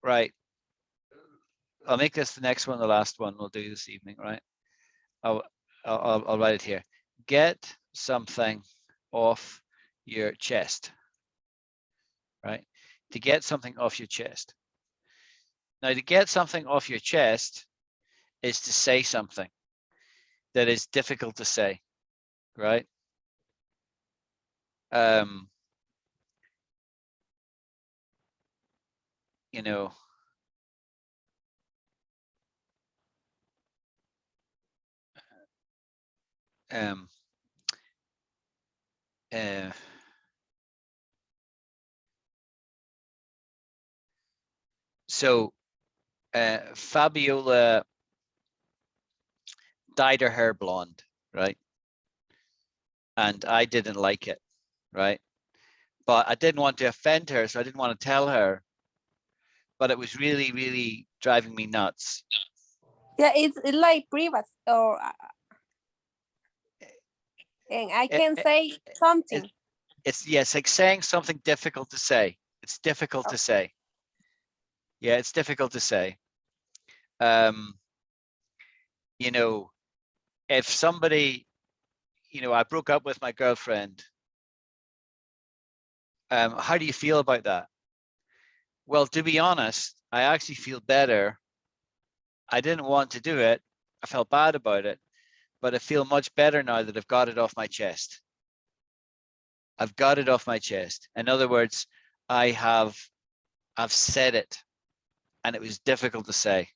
Right. I'll make this the next one, the last one we'll do this evening, right? I'll write it here. Get something off your chest, right? To get something off your chest. Now, to get something off your chest is to say something that is difficult to say, right? You know, so Fabiola dyed her hair blonde, right? And I didn't like it, right? But I didn't want to offend her, so I didn't want to tell her but it was really, really driving me nuts. Yeah, it's like private or and I can say something. It's like saying something difficult to say. It's difficult to say. Yeah, it's difficult to say. You know, if somebody, you know, I broke up with my girlfriend. How do you feel about that? Well, to be honest, I actually feel better. I didn't want to do it. I felt bad about it, but I feel much better now that I've got it off my chest. I've got it off my chest. In other words, I've said it, and it was difficult to say,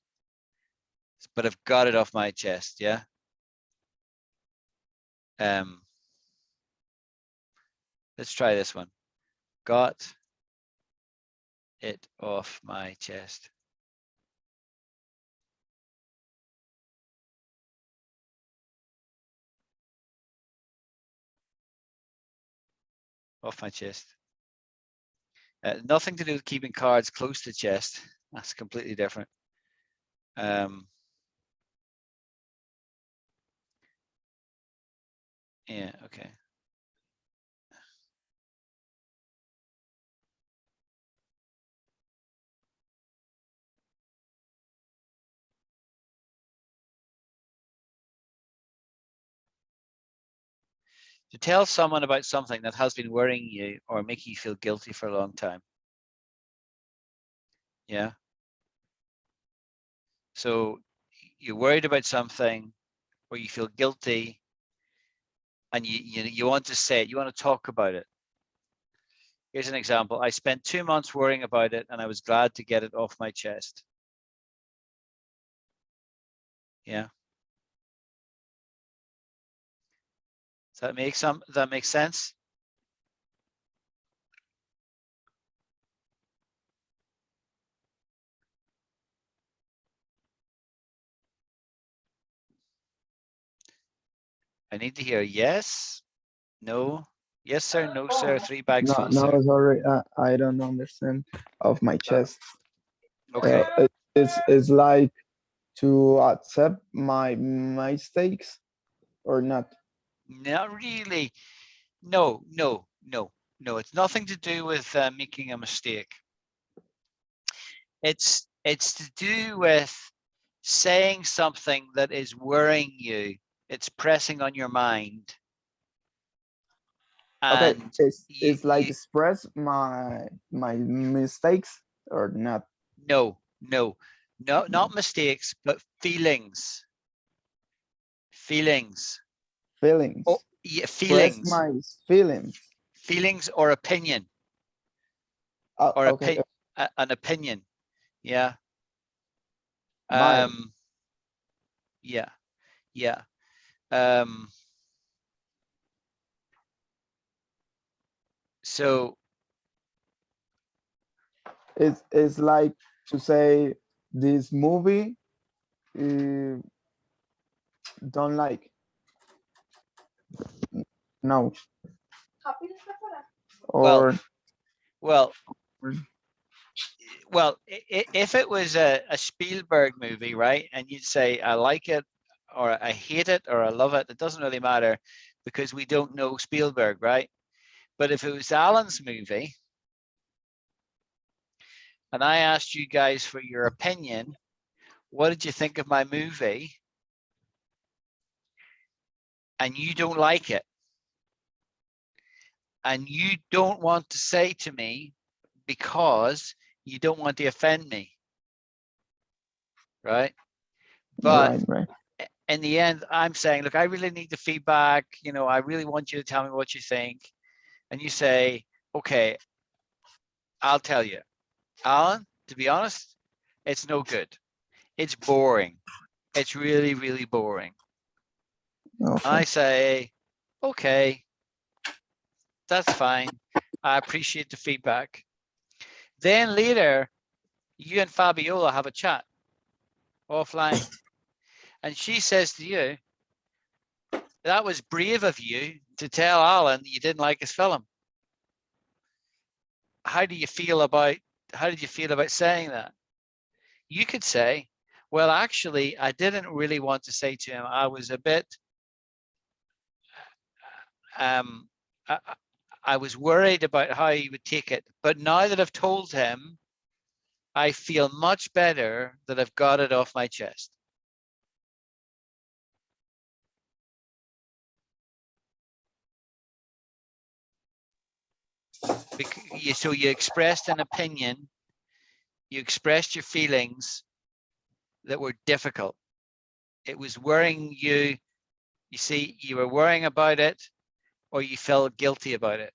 but I've got it off my chest. Yeah. Let's try this one. Got it off my chest. Off my chest. Nothing to do with keeping cards close to chest. That's completely different. Yeah, okay. To tell someone about something that has been worrying you or making you feel guilty for a long time. Yeah. So you're worried about something or you feel guilty and you want to say it, you want to talk about it. Here's an example. I spent 2 months worrying about it and I was glad to get it off my chest. Yeah. Does that make sense? I need to hear yes, no, yes sir, no sir, 3 bags No, full, no, sir. sorry, I don't understand of my chest. Okay. It's like to accept my mistakes or not. Not really. No. It's nothing to do with making a mistake. It's to do with saying something that is worrying you. It's pressing on your mind. Okay, And it's like express my mistakes or not. No, not mistakes, but feelings. Feelings. Oh, yeah, Express feelings. my feelings. Feelings or opinion. Or okay. An opinion. Yeah. My. Yeah. So It's like to say this movie don't like. No. Or well, if it was a Spielberg movie, right, and you'd say I like it or I hate it or I love it, it doesn't really matter because we don't know Spielberg, right? But if it was Alan's movie and I asked you guys for your opinion, what did you think of my movie? And you don't like it. And you don't want to say to me because you don't want to offend me. Right? But right. In the end, I'm saying, look, I really need the feedback. You know, I really want you to tell me what you think. And you say, okay, I'll tell you. Alan, to be honest, it's no good. It's boring. It's really, really boring. Okay. I say, okay, that's fine. I appreciate the feedback. Then later, you and Fabiola have a chat offline. And she says to you, that was brave of you to tell Alan that you didn't like his film. How do you feel about did you feel about saying that? You could say, well, actually, I didn't really want to say to him. I was a bit, I was worried about how he would take it. But now that I've told him, I feel much better that I've got it off my chest. So you expressed an opinion, you expressed your feelings that were difficult. It was worrying you. You see, you were worrying about it, or you felt guilty about it.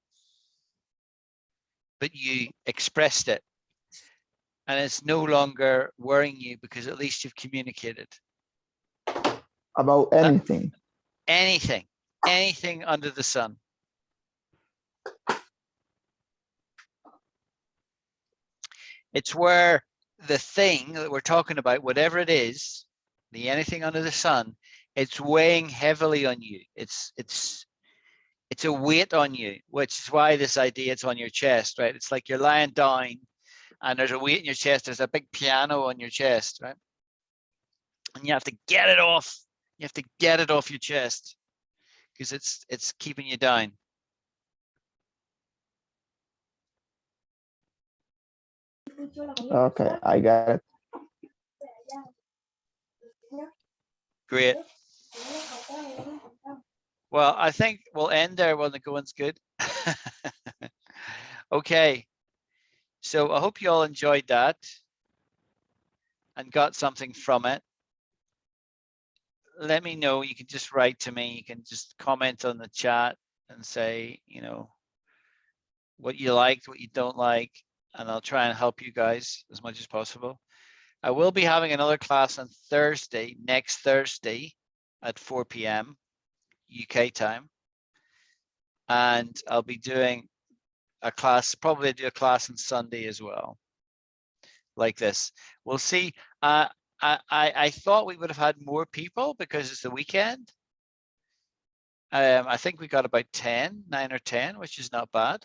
But you expressed it. And it's no longer worrying you because at least you've communicated. About anything. Anything under the sun. It's where the thing that we're talking about, whatever it is, the anything under the sun, it's weighing heavily on you. It's a weight on you, which is why this idea it's on your chest, right? It's like you're lying down and there's a weight in your chest. There's a big piano on your chest, right? And you have to get it off. You have to get it off your chest because it's keeping you down. Okay, I got it. Great. Well, I think we'll end there when the going's good. Okay. So I hope you all enjoyed that and got something from it. Let me know. You can just write to me. You can just comment on the chat and say, you know, what you liked, what you don't like, and I'll try and help you guys as much as possible. I will be having another class on Thursday, next Thursday at 4 p.m. UK time. And I'll be doing a class, probably do a class on Sunday as well, like this. We'll see. I thought we would have had more people because it's the weekend. I think we got about 9 or 10, which is not bad.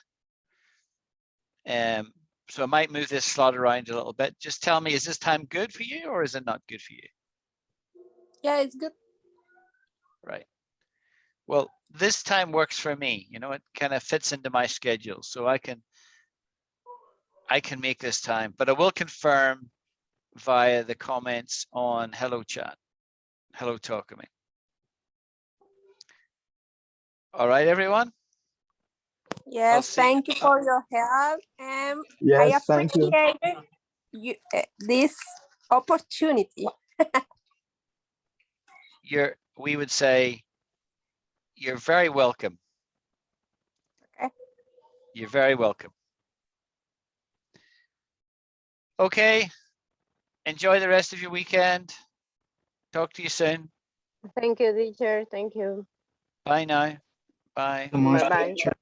So I might move this slot around a little bit. Just tell me, is this time good for you or is it not good for you? Yeah, it's good. Right. Well, this time works for me. You know, it kind of fits into my schedule, so I can make this time, but I will confirm via the comments on Hello Chat. Hello Talk to me. All right, everyone. Yes, see- thank you for your help. I Yes, thank you. appreciate this opportunity. We would say you're very welcome. Okay. You're very welcome. Okay. Enjoy the rest of your weekend. Talk to you soon. Thank you, teacher. Thank you. Bye now. Bye. So much, Bye-bye. teacher.